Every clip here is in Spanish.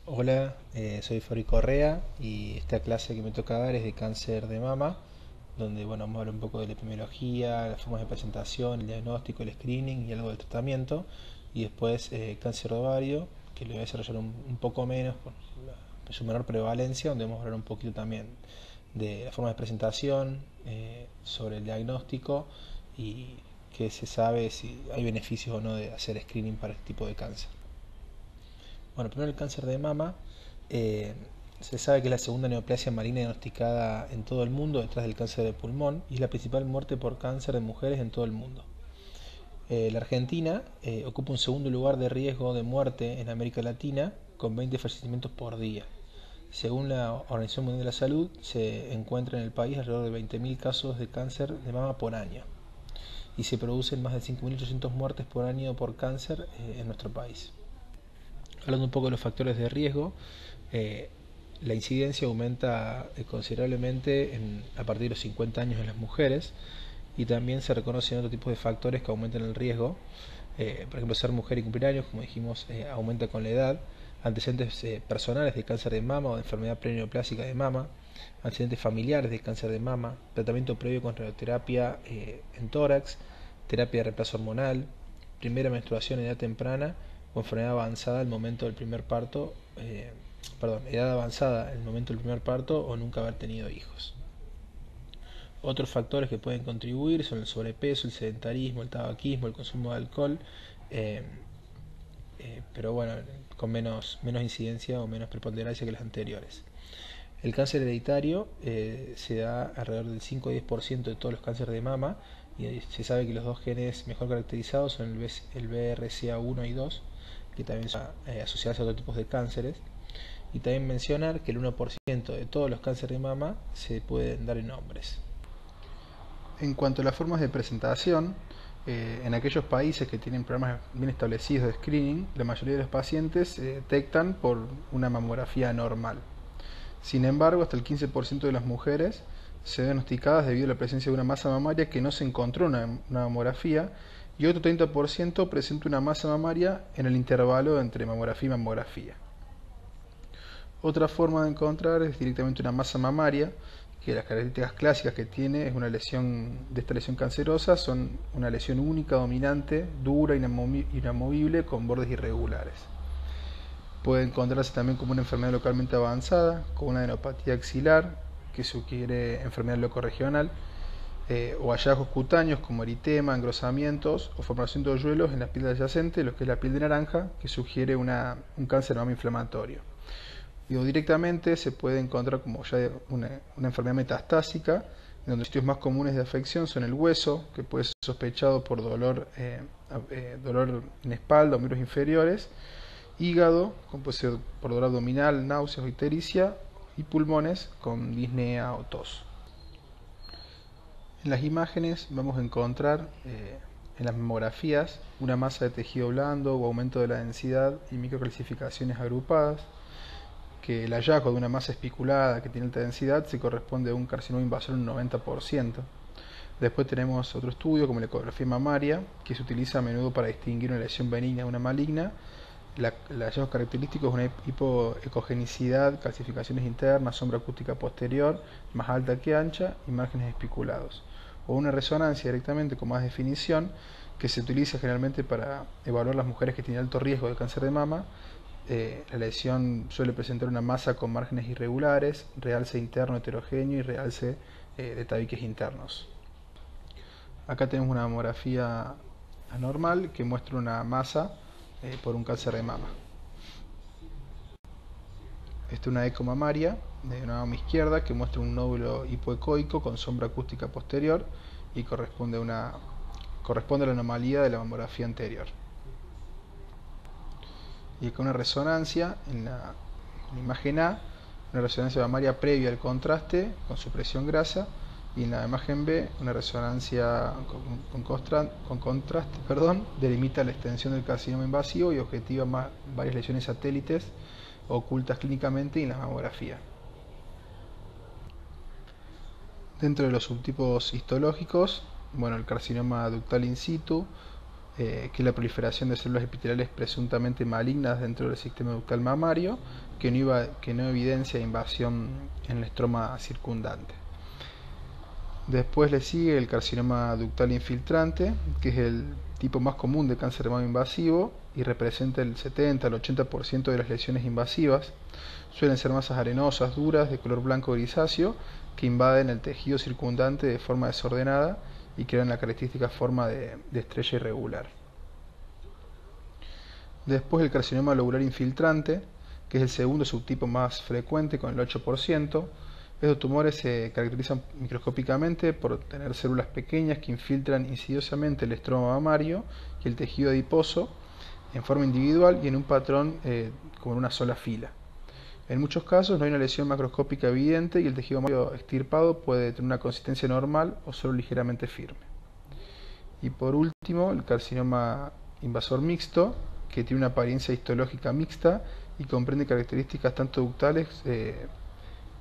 Hola, soy Fabri Correa y esta clase que me toca dar es de cáncer de mama, donde vamos a hablar un poco de la epidemiología, las formas de presentación, el diagnóstico, el screening y algo del tratamiento, y después cáncer de ovario, que lo voy a desarrollar un poco menos por su menor prevalencia, donde vamos a hablar un poquito también de las formas de presentación, sobre el diagnóstico y qué se sabe si hay beneficios o no de hacer screening para este tipo de cáncer. Bueno, primero el cáncer de mama. eh, Se sabe que es la segunda neoplasia maligna diagnosticada en todo el mundo detrás del cáncer de pulmón y es la principal muerte por cáncer de mujeres en todo el mundo. La Argentina ocupa un segundo lugar de riesgo de muerte en América Latina con 20 fallecimientos por día. Según la Organización Mundial de la Salud, se encuentra en el país alrededor de 20.000 casos de cáncer de mama por año y se producen más de 5.800 muertes por año por cáncer en nuestro país. Hablando un poco de los factores de riesgo, eh, la incidencia aumenta considerablemente a partir de los 50 años en las mujeres y también se reconocen otro tipo de factores que aumentan el riesgo. Por ejemplo, ser mujer y cumplir años, como dijimos, aumenta con la edad. Antecedentes personales de cáncer de mama o de enfermedad preneoplásica de mama, antecedentes familiares de cáncer de mama, tratamiento previo con radioterapia en tórax, terapia de reemplazo hormonal, primera menstruación en edad temprana o enfermedad avanzada al momento del primer parto, edad avanzada en el momento del primer parto o nunca haber tenido hijos. Otros factores que pueden contribuir son el sobrepeso, el sedentarismo, el tabaquismo, el consumo de alcohol, eh, pero bueno, con menos incidencia o menos preponderancia que las anteriores. El cáncer hereditario se da alrededor del 5 a 10% de todos los cánceres de mama y se sabe que los dos genes mejor caracterizados son el BRCA1 y 2, que también son asociados a otros tipos de cánceres. Y también mencionar que el 1% de todos los cánceres de mama se pueden dar en hombres. En cuanto a las formas de presentación, en aquellos países que tienen programas bien establecidos de screening, la mayoría de los pacientes se detectan por una mamografía normal. Sin embargo, hasta el 15% de las mujeres se ven diagnosticadas debido a la presencia de una masa mamaria que no se encontró en una mamografía y otro 30% presenta una masa mamaria en el intervalo entre mamografía y mamografía. Otra forma de encontrar es directamente una masa mamaria, que las características clásicas que tiene es una lesión de esta lesión cancerosa, son una lesión única, dominante, dura, inamovible, con bordes irregulares. Puede encontrarse también como una enfermedad localmente avanzada, con una adenopatía axilar, que sugiere enfermedad locorregional, o hallazgos cutáneos como eritema, engrosamientos o formación de hoyuelos en la piel adyacente, lo que es la piel de naranja, que sugiere un cáncer de mama inflamatorio. Directamente se puede encontrar como ya una enfermedad metastásica, donde los sitios más comunes de afección son el hueso, que puede ser sospechado por dolor en espalda o miembros inferiores, hígado, como puede ser por dolor abdominal, náuseas o ictericia, y pulmones con disnea o tos. En las imágenes vamos a encontrar en las mamografías una masa de tejido blando o aumento de la densidad y microcalcificaciones agrupadas, que el hallazgo de una masa especulada que tiene alta densidad se corresponde a un carcinoma invasor en un 90%. Después tenemos otro estudio como la ecografía mamaria, que se utiliza a menudo para distinguir una lesión benigna de una maligna. El hallazgo característico es una hipoecogenicidad, calcificaciones internas, sombra acústica posterior, más alta que ancha y márgenes espiculados. O una resonancia directamente con más definición, que se utiliza generalmente para evaluar las mujeres que tienen alto riesgo de cáncer de mama. La lesión suele presentar una masa con márgenes irregulares, realce interno heterogéneo y realce de tabiques internos. Acá tenemos una mamografía anormal que muestra una masa por un cáncer de mama. Esta es una eco mamaria de una mama izquierda que muestra un nódulo hipoecoico con sombra acústica posterior y corresponde a la anomalía de la mamografía anterior. Y acá una resonancia en la imagen A, una resonancia mamaria previa al contraste con supresión grasa, y en la imagen B una resonancia con contraste, delimita la extensión del carcinoma invasivo y objetiva varias lesiones satélites ocultas clínicamente en la mamografía. Dentro de los subtipos histológicos, el carcinoma ductal in situ, que es la proliferación de células epiteliales presuntamente malignas dentro del sistema ductal mamario, que no evidencia invasión en el estroma circundante. Después le sigue el carcinoma ductal infiltrante, que es el tipo más común de cáncer de mama invasivo y representa el 70 al 80% de las lesiones invasivas. Suelen ser masas arenosas, duras, de color blanco grisáceo, que invaden el tejido circundante de forma desordenada y crean la característica forma de estrella irregular. Después el carcinoma lobular infiltrante, que es el segundo subtipo más frecuente con el 8%. Estos tumores se caracterizan microscópicamente por tener células pequeñas que infiltran insidiosamente el estroma mamario y el tejido adiposo en forma individual y en un patrón como en una sola fila. En muchos casos no hay una lesión macroscópica evidente y el tejido mamario extirpado puede tener una consistencia normal o solo ligeramente firme. Y por último, el carcinoma invasor mixto, que tiene una apariencia histológica mixta y comprende características tanto ductales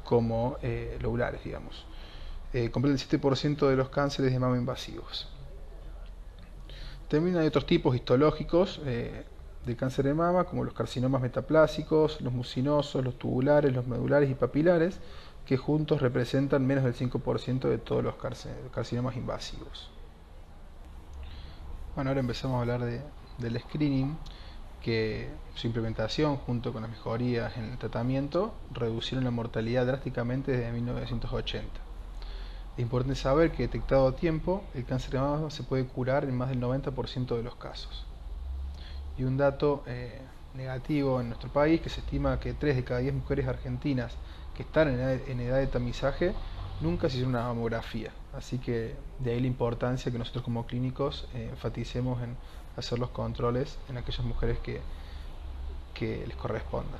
como lobulares, digamos. Comprende el 7% de los cánceres de mama invasivos. También hay otros tipos histológicos de cáncer de mama, como los carcinomas metaplásicos, los mucinosos, los tubulares, los medulares y papilares, que juntos representan menos del 5% de todos los carcinomas invasivos. Bueno, ahora empezamos a hablar del screening, que su implementación junto con las mejorías en el tratamiento reducieron la mortalidad drásticamente desde 1980. Es importante saber que detectado a tiempo, el cáncer de mama se puede curar en más del 90% de los casos. Y un dato negativo en nuestro país, que se estima que 3 de cada 10 mujeres argentinas que están en edad de tamizaje nunca se hicieron una mamografía. Así que de ahí la importancia que nosotros como clínicos enfaticemos en hacer los controles en aquellas mujeres que les corresponda.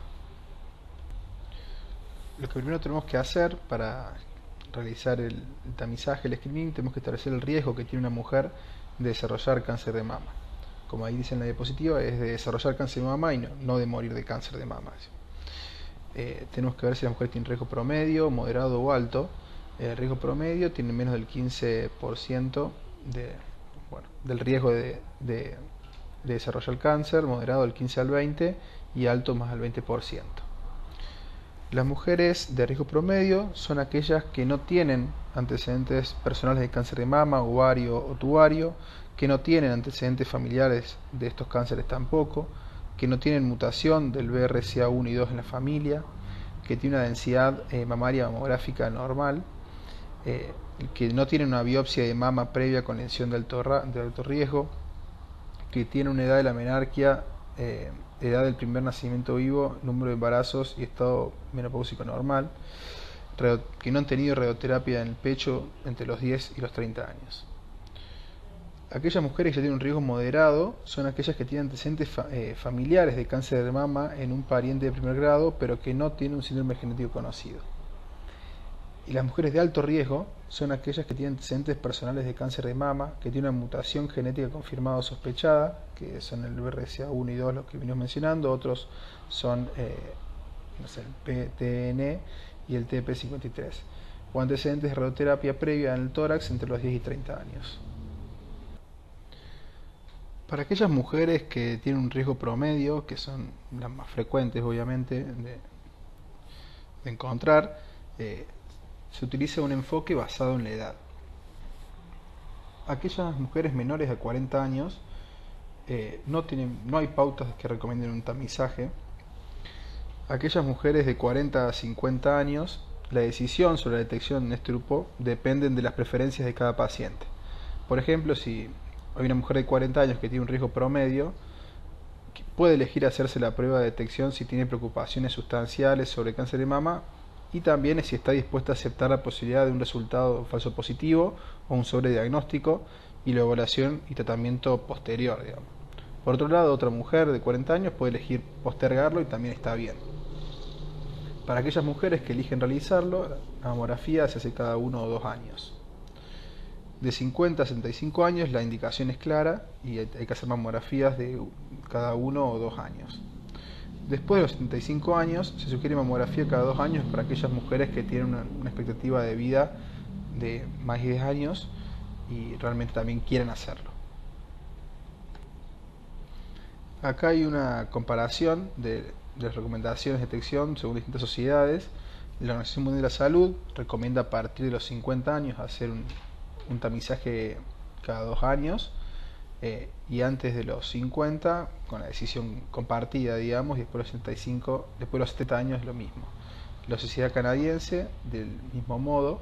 Lo que primero tenemos que hacer para realizar el tamizaje, el screening, tenemos que establecer el riesgo que tiene una mujer de desarrollar cáncer de mama. Como ahí dice en la diapositiva, es de desarrollar cáncer de mama y no de morir de cáncer de mama. Tenemos que ver si la mujer tiene riesgo promedio, moderado o alto. El riesgo promedio tiene menos del 15% del riesgo de desarrollar el cáncer, moderado del 15 al 20% y alto más al 20%. Las mujeres de riesgo promedio son aquellas que no tienen antecedentes personales de cáncer de mama, ovario o tubario, que no tienen antecedentes familiares de estos cánceres tampoco, que no tienen mutación del BRCA1 y 2 en la familia, que tienen una densidad mamaria mamográfica normal, que no tienen una biopsia de mama previa con lesión de alto riesgo, que tienen una edad de la menarquia, edad del primer nacimiento vivo, número de embarazos y estado menopáusico normal, que no han tenido radioterapia en el pecho entre los 10 y los 30 años. Aquellas mujeres que ya tienen un riesgo moderado son aquellas que tienen antecedentes familiares de cáncer de mama en un pariente de primer grado, pero que no tienen un síndrome genético conocido. Y las mujeres de alto riesgo son aquellas que tienen antecedentes personales de cáncer de mama, que tienen una mutación genética confirmada o sospechada, que son el BRCA1 y 2 los que venimos mencionando, otros son el PTN y el TP53, o antecedentes de radioterapia previa en el tórax entre los 10 y 30 años. Para aquellas mujeres que tienen un riesgo promedio, que son las más frecuentes obviamente de encontrar, se utiliza un enfoque basado en la edad. Aquellas mujeres menores de 40 años no hay pautas que recomienden un tamizaje. Aquellas mujeres de 40 a 50 años, la decisión sobre la detección en este grupo dependen de las preferencias de cada paciente. Por ejemplo, si hay una mujer de 40 años que tiene un riesgo promedio, puede elegir hacerse la prueba de detección si tiene preocupaciones sustanciales sobre cáncer de mama y también si está dispuesta a aceptar la posibilidad de un resultado falso positivo o un sobrediagnóstico y la evaluación y tratamiento posterior, digamos. Por otro lado, otra mujer de 40 años puede elegir postergarlo y también está bien. Para aquellas mujeres que eligen realizarlo, la mamografía se hace cada 1 o 2 años. De 50 a 65 años la indicación es clara y hay que hacer mamografías de cada 1 o 2 años. Después de los 75 años se sugiere mamografía cada 2 años para aquellas mujeres que tienen una expectativa de vida de más de 10 años y realmente también quieren hacerlo. Acá hay una comparación de las recomendaciones de detección según distintas sociedades. La Organización Mundial de la Salud recomienda a partir de los 50 años hacer un tamizaje cada 2 años, y antes de los 50 con la decisión compartida, digamos, y después de los 65, después de los 70 años lo mismo. La sociedad canadiense del mismo modo,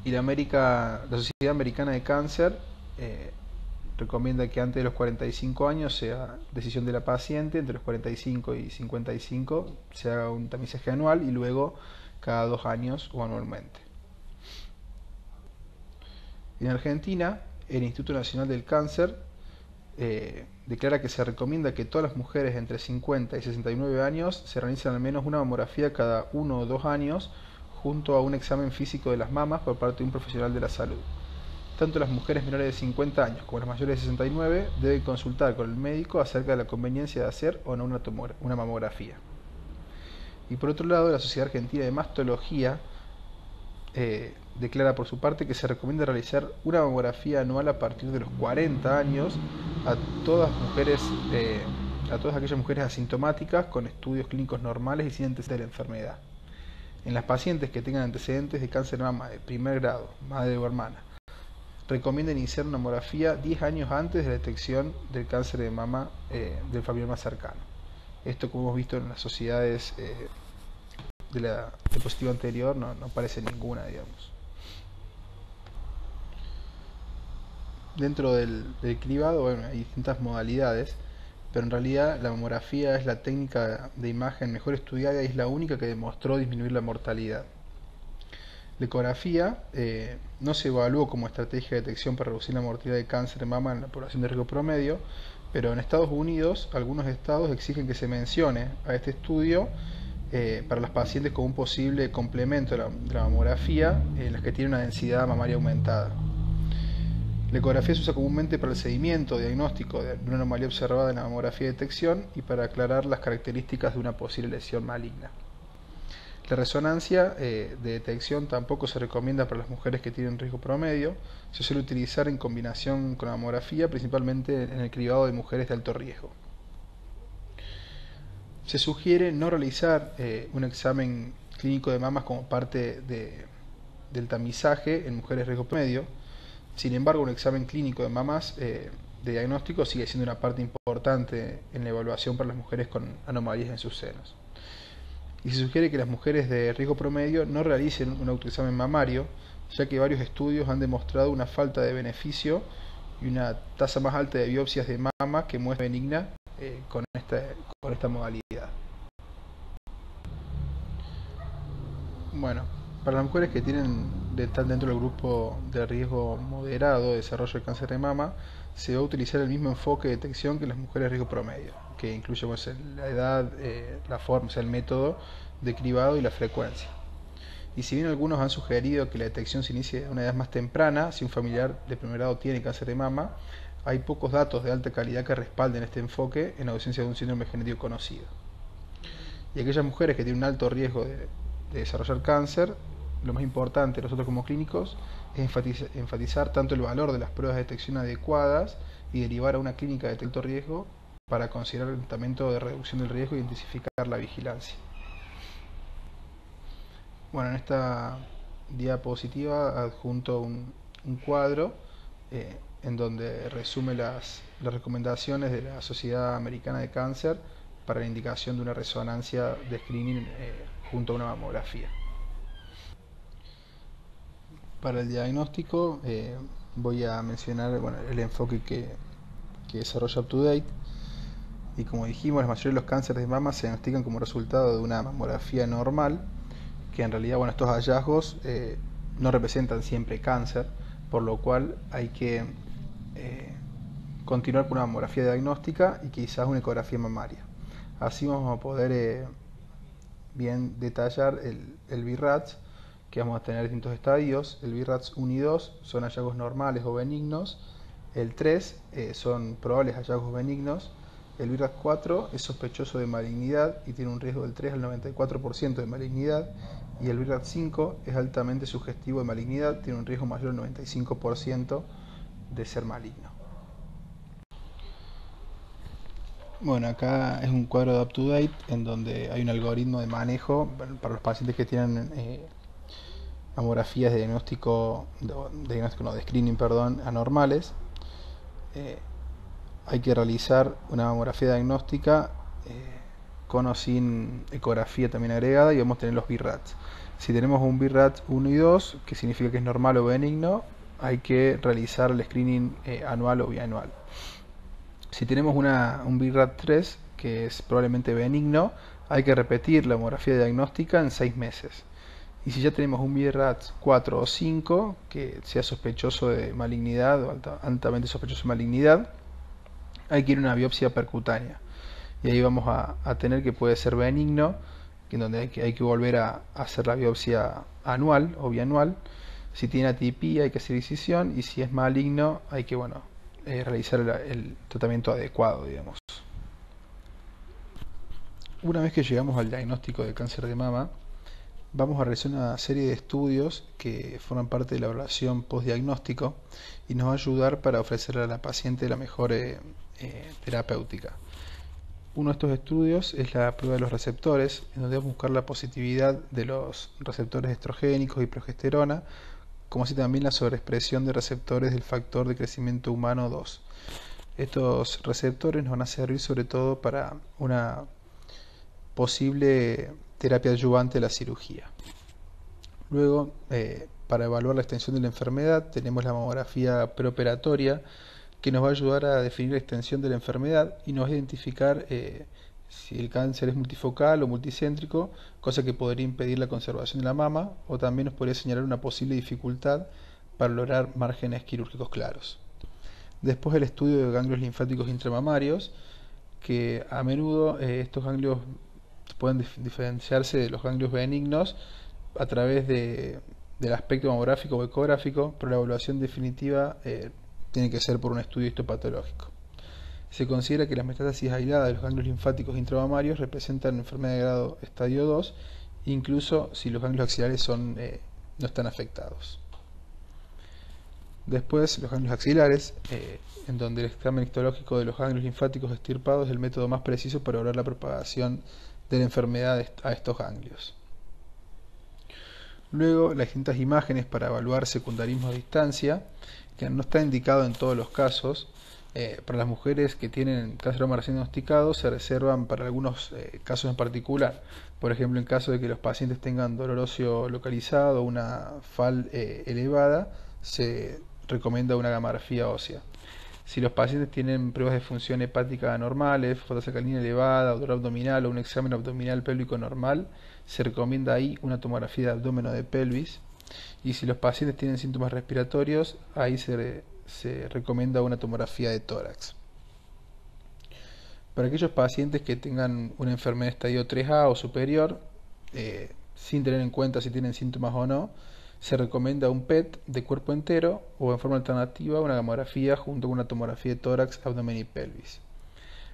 y la Sociedad Americana de Cáncer recomienda que antes de los 45 años sea decisión de la paciente, entre los 45 y 55 se haga un tamizaje anual y luego cada 2 años o anualmente. En Argentina, el Instituto Nacional del Cáncer declara que se recomienda que todas las mujeres entre 50 y 69 años se realicen al menos una mamografía cada 1 o 2 años junto a un examen físico de las mamas por parte de un profesional de la salud. Tanto las mujeres menores de 50 años como las mayores de 69 deben consultar con el médico acerca de la conveniencia de hacer o no una mamografía. Y por otro lado, la Sociedad Argentina de Mastología declara por su parte que se recomienda realizar una mamografía anual a partir de los 40 años a todas aquellas mujeres asintomáticas con estudios clínicos normales y sin antecedentes de la enfermedad. En las pacientes que tengan antecedentes de cáncer de mama de primer grado, madre o hermana, recomienda iniciar una mamografía 10 años antes de la detección del cáncer de mama del familiar más cercano. Esto, como hemos visto en las sociedades de la diapositiva anterior, no aparece ninguna, digamos. Dentro del cribado, bueno, hay distintas modalidades, pero en realidad la mamografía es la técnica de imagen mejor estudiada y es la única que demostró disminuir la mortalidad. La ecografía no se evaluó como estrategia de detección para reducir la mortalidad de cáncer de mama en la población de riesgo promedio, pero en Estados Unidos algunos estados exigen que se mencione a este estudio para las pacientes con un posible complemento de la mamografía en las que tienen una densidad mamaria aumentada. La ecografía se usa comúnmente para el seguimiento o diagnóstico de una anomalía observada en la mamografía de detección y para aclarar las características de una posible lesión maligna. La resonancia de detección tampoco se recomienda para las mujeres que tienen riesgo promedio. Se suele utilizar en combinación con la mamografía, principalmente en el cribado de mujeres de alto riesgo. Se sugiere no realizar un examen clínico de mamas como parte del tamizaje en mujeres de riesgo promedio. Sin embargo, un examen clínico de mamas de diagnóstico sigue siendo una parte importante en la evaluación para las mujeres con anomalías en sus senos. Y se sugiere que las mujeres de riesgo promedio no realicen un autoexamen mamario, ya que varios estudios han demostrado una falta de beneficio y una tasa más alta de biopsias de mama que muestra benigna con esta modalidad. Bueno, para las mujeres que están dentro del grupo de riesgo moderado de desarrollo de cáncer de mama, se va a utilizar el mismo enfoque de detección que las mujeres de riesgo promedio, que incluye la edad, la forma, o sea, el método de cribado y la frecuencia. Y si bien algunos han sugerido que la detección se inicie a una edad más temprana, si un familiar de primer grado tiene cáncer de mama, hay pocos datos de alta calidad que respalden este enfoque en ausencia de un síndrome genético conocido. Y aquellas mujeres que tienen un alto riesgo de desarrollar cáncer, lo más importante nosotros como clínicos es enfatizar tanto el valor de las pruebas de detección adecuadas y derivar a una clínica de alto riesgo para considerar el tratamiento de reducción del riesgo e intensificar la vigilancia. Bueno, en esta diapositiva adjunto un cuadro en donde resume las recomendaciones de la Sociedad Americana de Cáncer para la indicación de una resonancia de screening junto a una mamografía. Para el diagnóstico voy a mencionar el enfoque que desarrolla UpToDate, y como dijimos, la mayoría de los cánceres de mama se diagnostican como resultado de una mamografía normal, que en realidad estos hallazgos no representan siempre cáncer, por lo cual hay que continuar con una mamografía diagnóstica y quizás una ecografía mamaria. Así vamos a poder bien detallar el BI-RADS, que vamos a tener distintos estadios. El BI-RADS 1 y 2 son hallazgos normales o benignos, el 3 son probables hallazgos benignos, el BI-RADS 4 es sospechoso de malignidad y tiene un riesgo del 3 al 94% de malignidad, y el BI-RADS 5 es altamente sugestivo de malignidad, tiene un riesgo mayor al 95% de ser maligno. Bueno, acá es un cuadro de UpToDate en donde hay un algoritmo de manejo para los pacientes que tienen mamografías de diagnóstico, de screening, perdón, anormales. Eh, Hay que realizar una mamografía diagnóstica con o sin ecografía también agregada y vamos a tener los BRATs. Si tenemos un BRAT 1 y 2, que significa que es normal o benigno, hay que realizar el screening anual o bianual. Si tenemos un BRAT 3, que es probablemente benigno, hay que repetir la mamografía diagnóstica en 6 meses. Y si ya tenemos un BRAT 4 o 5, que sea sospechoso de malignidad o altamente sospechoso de malignidad, hay que ir a una biopsia percutánea. Y ahí vamos a tener que puede ser benigno, en donde hay que volver a hacer la biopsia anual o bianual. Si tiene atipia hay que hacer incisión, y si es maligno hay que realizar el tratamiento adecuado, digamos. Una vez que llegamos al diagnóstico de cáncer de mama, vamos a realizar una serie de estudios que forman parte de la evaluación postdiagnóstico y nos va a ayudar para ofrecerle a la paciente la mejor terapéutica. Uno de estos estudios es la prueba de los receptores, en donde vamos a buscar la positividad de los receptores estrogénicos y progesterona, como así también la sobreexpresión de receptores del factor de crecimiento humano 2. Estos receptores nos van a servir sobre todo para una posible terapia adyuvante a la cirugía. Luego, para evaluar la extensión de la enfermedad, tenemos la mamografía preoperatoria, que nos va a ayudar a definir la extensión de la enfermedad y nos va a identificar si el cáncer es multifocal o multicéntrico, cosa que podría impedir la conservación de la mama, o también nos podría señalar una posible dificultad para lograr márgenes quirúrgicos claros. Después el estudio de ganglios linfáticos intramamarios, que a menudo estos ganglios pueden diferenciarse de los ganglios benignos a través del aspecto mamográfico o ecográfico, pero la evaluación definitiva tiene que ser por un estudio histopatológico. Se considera que las metástasis aisladas de los ganglios linfáticos intramamarios representan enfermedad de grado estadio 2, incluso si los ganglios axilares no están afectados. Después, los ganglios axilares, en donde el examen histológico de los ganglios linfáticos extirpados es el método más preciso para lograr la propagación de la enfermedad a estos ganglios. Luego, las distintas imágenes para evaluar secundarismo a distancia, que no está indicado en todos los casos. Para las mujeres que tienen cáncer de mama recién diagnosticado se reservan para algunos casos en particular. Por ejemplo, en caso de que los pacientes tengan dolor óseo localizado o una FAL elevada, se recomienda una gamografía ósea. Si los pacientes tienen pruebas de función hepática anormales, fotosacarina elevada, dolor abdominal o un examen abdominal pélvico normal, se recomienda ahí una tomografía de abdomen o de pelvis. Y si los pacientes tienen síntomas respiratorios, ahí se recomienda una tomografía de tórax. Para aquellos pacientes que tengan una enfermedad de estadio 3A o superior, sin tener en cuenta si tienen síntomas o no, se recomienda un PET de cuerpo entero o en forma alternativa una gamografía junto con una tomografía de tórax, abdomen y pelvis.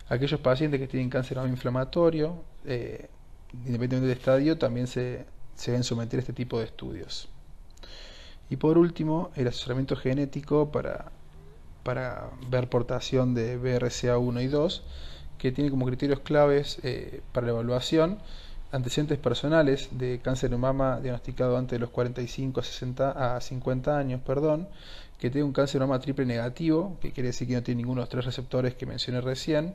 Aquellos pacientes que tienen cáncer inflamatorio, independientemente del estadio, también se deben someter a este tipo de estudios. Y por último, el asesoramiento genético para ver portación de BRCA1 y 2, que tiene como criterios claves para la evaluación antecedentes personales de cáncer de mama diagnosticado antes de los 45 a 50 años, que tenga un cáncer de mama triple negativo, que quiere decir que no tiene ninguno de los 3 receptores que mencioné recién,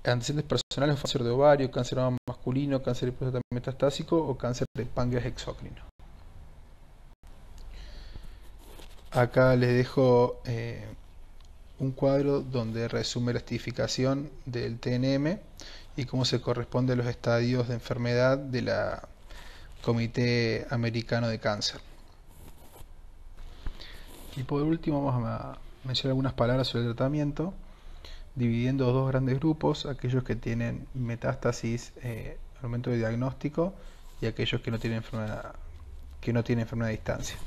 antecedentes personales de cáncer de ovario, cáncer de mama masculino, cáncer de próstata metastásico o cáncer de páncreas exócrino. Acá les dejo un cuadro donde resume la estificación del TNM y cómo se corresponde a los estadios de enfermedad de la Comité Americano de Cáncer. Y por último vamos a mencionar algunas palabras sobre el tratamiento, dividiendo dos grandes grupos: aquellos que tienen metástasis al momento de diagnóstico y aquellos que no tienen enfermedad a distancia.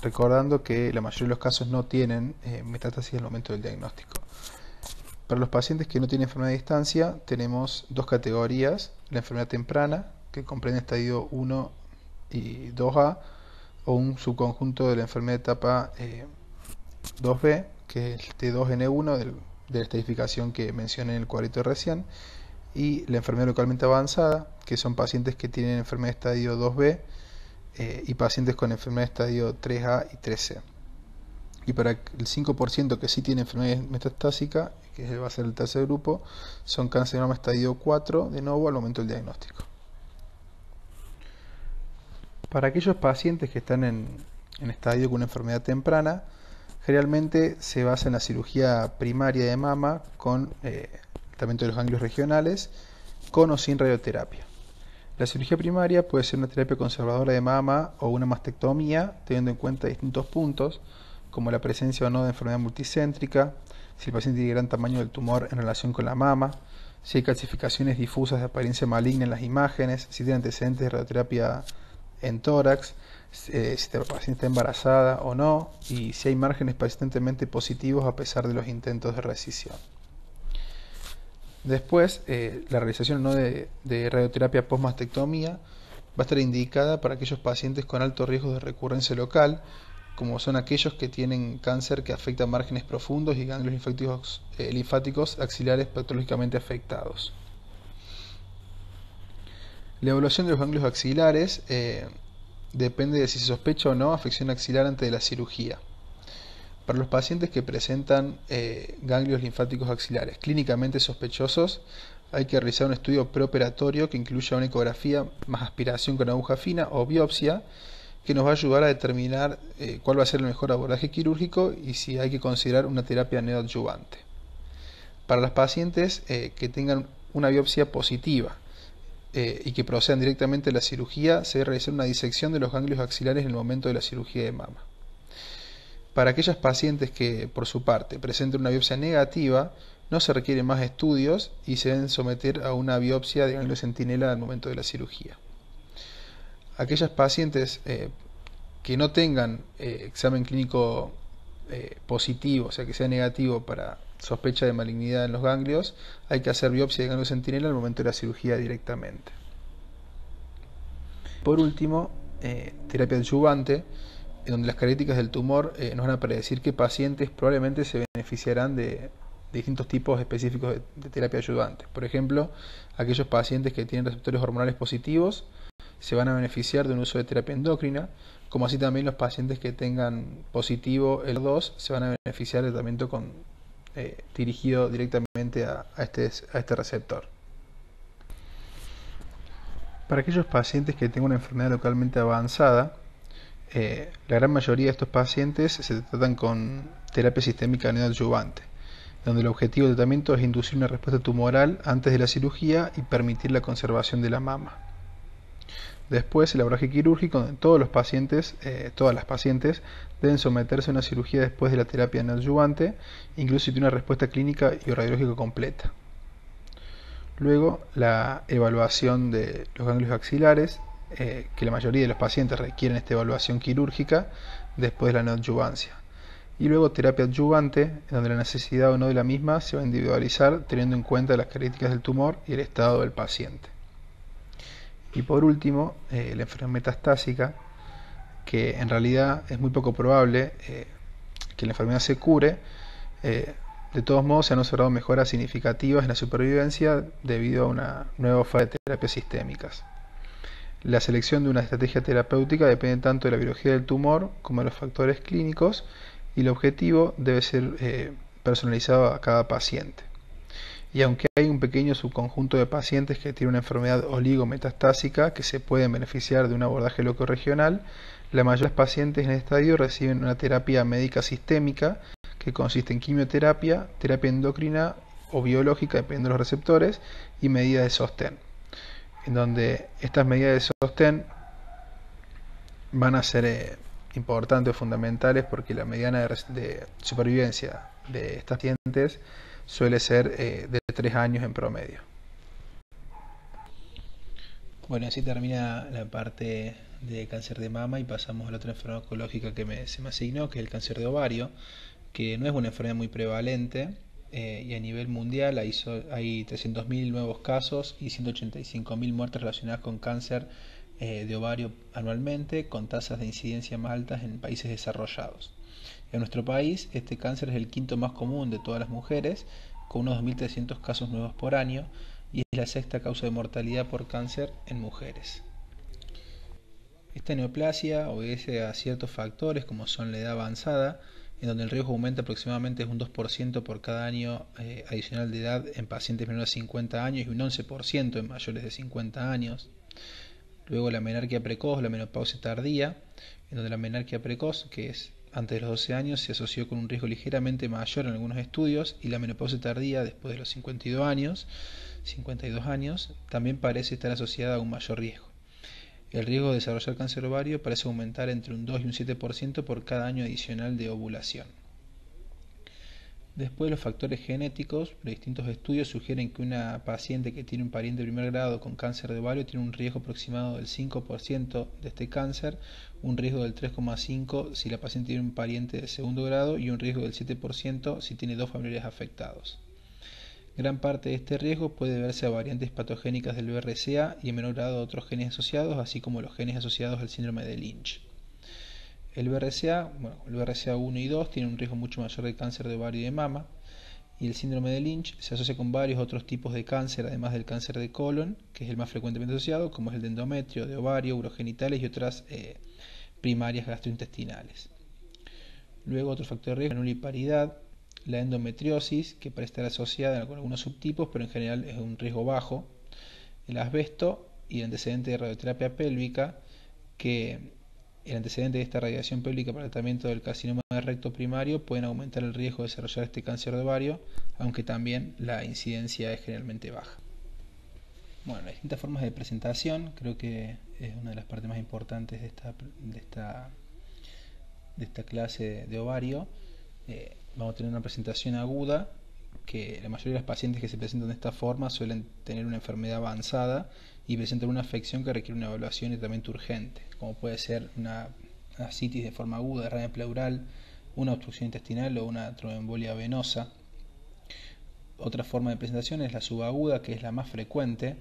Recordando que la mayoría de los casos no tienen metástasis al momento del diagnóstico. Para los pacientes que no tienen enfermedad a distancia, tenemos dos categorías: la enfermedad temprana, que comprende estadio 1 y 2A, o un subconjunto de la enfermedad de etapa 2B, que es el T2N1, la estratificación que mencioné en el cuadrito recién, y la enfermedad localmente avanzada, que son pacientes que tienen enfermedad de estadio 2B y pacientes con enfermedad de estadio 3A y 3C. Y para el 5% que sí tiene enfermedad metastásica, que va a ser el tercer grupo, son cáncer de mama estadio 4 de nuevo al momento del diagnóstico. Para aquellos pacientes que están en estadio con una enfermedad temprana, generalmente se basa en la cirugía primaria de mama con tratamiento de los ganglios regionales, con o sin radioterapia. La cirugía primaria puede ser una terapia conservadora de mama o una mastectomía, teniendo en cuenta distintos puntos, como la presencia o no de enfermedad multicéntrica, si el paciente tiene gran tamaño del tumor en relación con la mama, si hay calcificaciones difusas de apariencia maligna en las imágenes, si tiene antecedentes de radioterapia en tórax, si la paciente está embarazada o no, y si hay márgenes persistentemente positivos a pesar de los intentos de resección. Después, la realización no de radioterapia post-mastectomía va a estar indicada para aquellos pacientes con alto riesgo de recurrencia local, como son aquellos que tienen cáncer que afecta márgenes profundos y ganglios linfáticos axilares patológicamente afectados. La evaluación de los ganglios axilares depende de si se sospecha o no afección axilar antes de la cirugía. Para los pacientes que presentan ganglios linfáticos axilares clínicamente sospechosos, hay que realizar un estudio preoperatorio que incluya una ecografía más aspiración con aguja fina o biopsia, que nos va a ayudar a determinar cuál va a ser el mejor abordaje quirúrgico y si hay que considerar una terapia neoadyuvante. Para las pacientes que tengan una biopsia positiva y que procedan directamente de la cirugía, se debe realizar una disección de los ganglios axilares en el momento de la cirugía de mama. Para aquellas pacientes que, por su parte, presenten una biopsia negativa, no se requieren más estudios y se deben someter a una biopsia de ganglio centinela al momento de la cirugía. Aquellas pacientes que no tengan examen clínico positivo, o sea que sea negativo para sospecha de malignidad en los ganglios, hay que hacer biopsia de ganglio centinela al momento de la cirugía directamente. Por último, terapia adyuvante, en donde las características del tumor nos van a predecir qué pacientes probablemente se beneficiarán de distintos tipos específicos de terapia adyuvante. Por ejemplo, aquellos pacientes que tienen receptores hormonales positivos se van a beneficiar de un uso de terapia endocrina, como así también los pacientes que tengan positivo el HER2 se van a beneficiar de tratamiento dirigido directamente a este receptor. Para aquellos pacientes que tengan una enfermedad localmente avanzada, la gran mayoría de estos pacientes se tratan con terapia sistémica neoadyuvante, donde el objetivo del tratamiento es inducir una respuesta tumoral antes de la cirugía y permitir la conservación de la mama. Después, el abordaje quirúrgico, donde todas las pacientes deben someterse a una cirugía después de la terapia neoadyuvante, incluso si tiene una respuesta clínica y radiológica completa. Luego, la evaluación de los ganglios axilares, que la mayoría de los pacientes requieren esta evaluación quirúrgica después de la neoadyuvancia. Y luego terapia adyuvante, en donde la necesidad o no de la misma se va a individualizar teniendo en cuenta las características del tumor y el estado del paciente. Y por último, la enfermedad metastásica, que en realidad es muy poco probable que la enfermedad se cure. De todos modos, se han observado mejoras significativas en la supervivencia debido a una nueva oferta de terapias sistémicas. La selección de una estrategia terapéutica depende tanto de la biología del tumor como de los factores clínicos, y el objetivo debe ser personalizado a cada paciente. Y aunque hay un pequeño subconjunto de pacientes que tienen una enfermedad oligometastásica que se pueden beneficiar de un abordaje locorregional, la mayoría de los pacientes en este estadio reciben una terapia médica sistémica que consiste en quimioterapia, terapia endocrina o biológica, dependiendo de los receptores, y medidas de sostén, en donde estas medidas de sostén van a ser importantes o fundamentales porque la mediana de supervivencia de estas pacientes suele ser de 3 años en promedio. Bueno, así termina la parte de cáncer de mama y pasamos a la otra enfermedad oncológica que se me asignó, que es el cáncer de ovario, que no es una enfermedad muy prevalente y a nivel mundial hay 300.000 nuevos casos y 185.000 muertes relacionadas con cáncer de ovario anualmente, con tasas de incidencia más altas en países desarrollados. En nuestro país, este cáncer es el quinto más común de todas las mujeres, con unos 2.300 casos nuevos por año, y es la sexta causa de mortalidad por cáncer en mujeres. Esta neoplasia obedece a ciertos factores como son la edad avanzada, en donde el riesgo aumenta aproximadamente un 2% por cada año adicional de edad en pacientes menores de 50 años y un 11% en mayores de 50 años. Luego la menarquia precoz, la menopausia tardía, en donde la menarquia precoz, que es antes de los 12 años, se asoció con un riesgo ligeramente mayor en algunos estudios, y la menopausia tardía después de los 52 años, también parece estar asociada a un mayor riesgo. El riesgo de desarrollar cáncer ovario parece aumentar entre un 2 y un 7% por cada año adicional de ovulación. Después, los factores genéticos, los distintos estudios sugieren que una paciente que tiene un pariente de primer grado con cáncer de ovario tiene un riesgo aproximado del 5% de este cáncer, un riesgo del 3,5% si la paciente tiene un pariente de segundo grado y un riesgo del 7% si tiene dos familiares afectados. Gran parte de este riesgo puede deberse a variantes patogénicas del BRCA y en menor grado a otros genes asociados, así como los genes asociados al síndrome de Lynch. El BRCA1 y 2 tiene un riesgo mucho mayor de cáncer de ovario y de mama, y el síndrome de Lynch se asocia con varios otros tipos de cáncer, además del cáncer de colon, que es el más frecuentemente asociado, como es el de endometrio, de ovario, urogenitales y otras primarias gastrointestinales. Luego, otro factor de riesgo, la nulliparidad, la endometriosis, que parece estar asociada con algunos subtipos, pero en general es un riesgo bajo, el asbesto y el antecedente de radioterapia pélvica, que el antecedente de esta radiación pélvica para el tratamiento del carcinoma de recto primario pueden aumentar el riesgo de desarrollar este cáncer de ovario, aunque también la incidencia es generalmente baja. Bueno, las distintas formas de presentación creo que es una de las partes más importantes de esta clase de ovario. Vamos a tener una presentación aguda, que la mayoría de los pacientes que se presentan de esta forma suelen tener una enfermedad avanzada y presentan una afección que requiere una evaluación y tratamiento urgente, como puede ser una ascitis de forma aguda, hernia pleural, una obstrucción intestinal o una tromboembolia venosa. Otra forma de presentación es la subaguda, que es la más frecuente,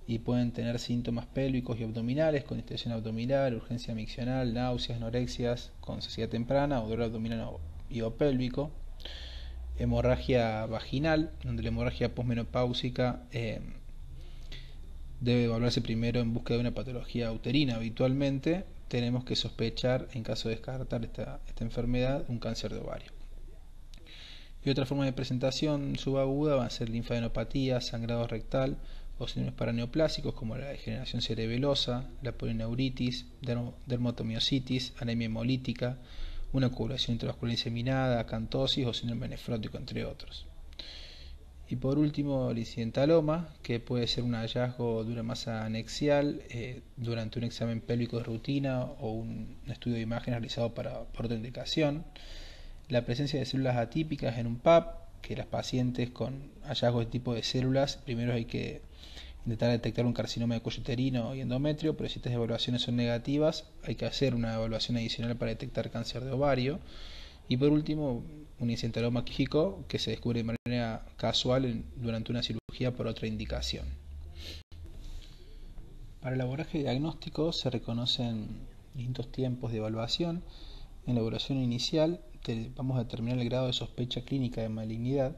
y pueden tener síntomas pélvicos y abdominales, con distensión abdominal, urgencia miccional, náuseas, anorexias, con saciedad temprana o dolor abdominal y o pélvico. Hemorragia vaginal, donde la hemorragia posmenopáusica debe evaluarse primero en búsqueda de una patología uterina. Habitualmente tenemos que sospechar, en caso de descartar esta enfermedad, un cáncer de ovario. Y otra forma de presentación subaguda van a ser linfadenopatía, sangrado rectal o síndromes paraneoplásicos como la degeneración cerebelosa, la polineuritis, dermatomiositis, anemia hemolítica, una coagulación intravascular inseminada, acantosis o síndrome nefrótico, entre otros. Y por último, el incidentaloma, que puede ser un hallazgo de una masa anexial durante un examen pélvico de rutina o un estudio de imagen realizado por otra indicación. La presencia de células atípicas en un PAP, que las pacientes con hallazgos de tipo de células, primero hay que intentar detectar un carcinoma de cuello uterino y endometrio, pero si estas evaluaciones son negativas, hay que hacer una evaluación adicional para detectar cáncer de ovario. Y por último, un incidentaloma quístico que se descubre de manera casual durante una cirugía por otra indicación. Para el abordaje diagnóstico se reconocen distintos tiempos de evaluación. En la evaluación inicial vamos a determinar el grado de sospecha clínica de malignidad,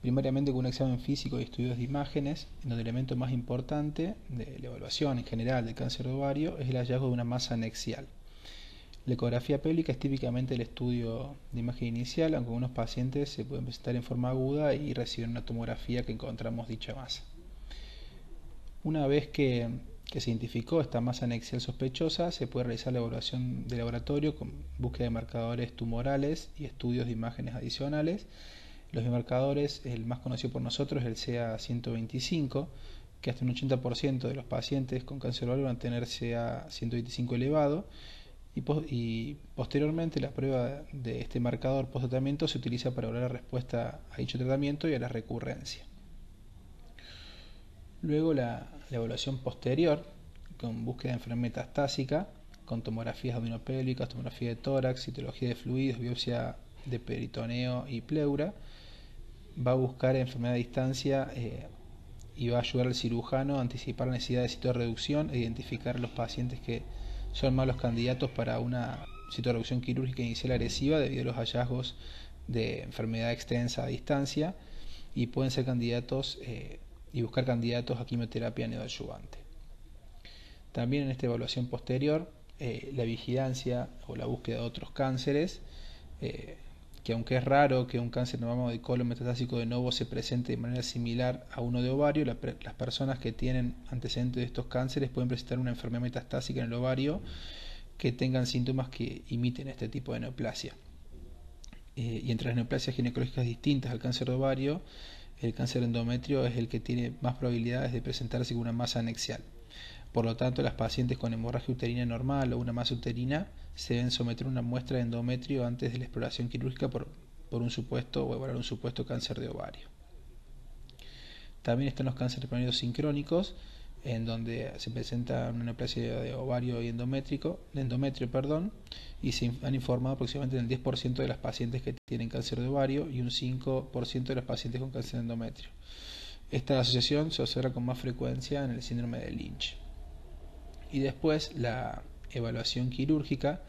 primariamente con un examen físico y estudios de imágenes, en donde el elemento más importante de la evaluación en general del cáncer de ovario es el hallazgo de una masa anexial. La ecografía pélvica es típicamente el estudio de imagen inicial, aunque algunos pacientes se pueden presentar en forma aguda y reciben una tomografía que encontramos dicha masa. Una vez que se identificó esta masa anexial sospechosa, se puede realizar la evaluación de laboratorio con búsqueda de marcadores tumorales y estudios de imágenes adicionales. Los biomarcadores, el más conocido por nosotros es el CA125, que hasta un 80% de los pacientes con cáncer ovario van a tener CA125 elevado, y posteriormente la prueba de este marcador post-tratamiento se utiliza para evaluar la respuesta a dicho tratamiento y a la recurrencia. Luego la evaluación posterior, con búsqueda de enfermedad metastásica, con tomografías abdominopélvicas, tomografía de tórax, citología de fluidos, biopsia de peritoneo y pleura, va a buscar enfermedad a distancia y va a ayudar al cirujano a anticipar la necesidad de citorreducción e identificar los pacientes que son malos candidatos para una citorreducción quirúrgica inicial agresiva debido a los hallazgos de enfermedad extensa a distancia, y pueden ser candidatos y buscar candidatos a quimioterapia neoadyuvante. También en esta evaluación posterior, la vigilancia o la búsqueda de otros cánceres, que aunque es raro que un cáncer de mama o de colon metastásico de novo se presente de manera similar a uno de ovario, las personas que tienen antecedentes de estos cánceres pueden presentar una enfermedad metastásica en el ovario que tengan síntomas que imiten este tipo de neoplasia. Y entre las neoplasias ginecológicas distintas al cáncer de ovario, el cáncer de endometrio es el que tiene más probabilidades de presentarse con una masa anexial. Por lo tanto, las pacientes con hemorragia uterina normal o una masa uterina se deben someter a una muestra de endometrio antes de la exploración quirúrgica por un supuesto o evaluar un supuesto cáncer de ovario. También están los cánceres primaриos sincrónicos, en donde se presenta una neoplasia de ovario y endometrio, y se han informado aproximadamente en el 10% de las pacientes que tienen cáncer de ovario y un 5% de las pacientes con cáncer de endometrio. Esta asociación se observa con más frecuencia en el síndrome de Lynch. Y después la evaluación quirúrgica,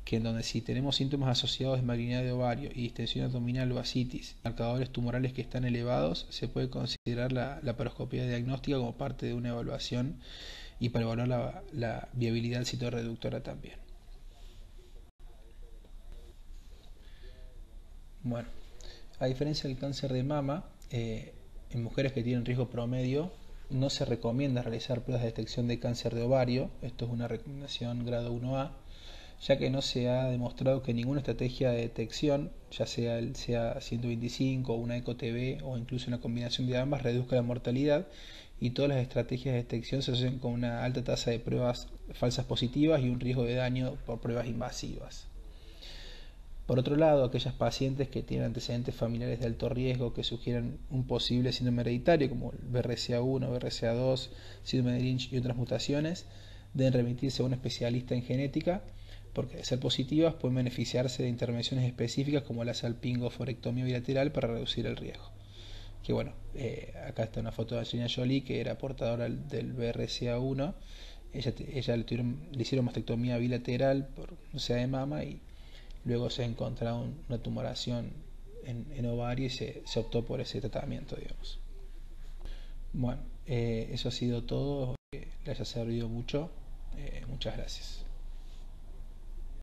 que en donde si tenemos síntomas asociados de malignidad de ovario y distensión abdominal o ascitis, marcadores tumorales que están elevados, se puede considerar la laparoscopia diagnóstica como parte de una evaluación y para evaluar la viabilidad citorreductora también. Bueno, a diferencia del cáncer de mama, en mujeres que tienen riesgo promedio no se recomienda realizar pruebas de detección de cáncer de ovario. Esto es una recomendación grado 1A, ya que no se ha demostrado que ninguna estrategia de detección, ya sea el CA125 o una ECO-TB o incluso una combinación de ambas, reduzca la mortalidad, y todas las estrategias de detección se asocian con una alta tasa de pruebas falsas positivas y un riesgo de daño por pruebas invasivas. Por otro lado, aquellas pacientes que tienen antecedentes familiares de alto riesgo que sugieren un posible síndrome hereditario como el BRCA1, BRCA2, síndrome de Lynch y otras mutaciones, deben remitirse a un especialista en genética, porque de ser positivas pueden beneficiarse de intervenciones específicas como la salpingoforectomía bilateral para reducir el riesgo. Que bueno, acá está una foto de Angelina Jolie, que era portadora del BRCA1. Ella le hicieron mastectomía bilateral por UCA de mama y luego se ha encontrado una tumoración en ovario y se optó por ese tratamiento, digamos. Bueno, eso ha sido todo. Les haya servido mucho. Muchas gracias.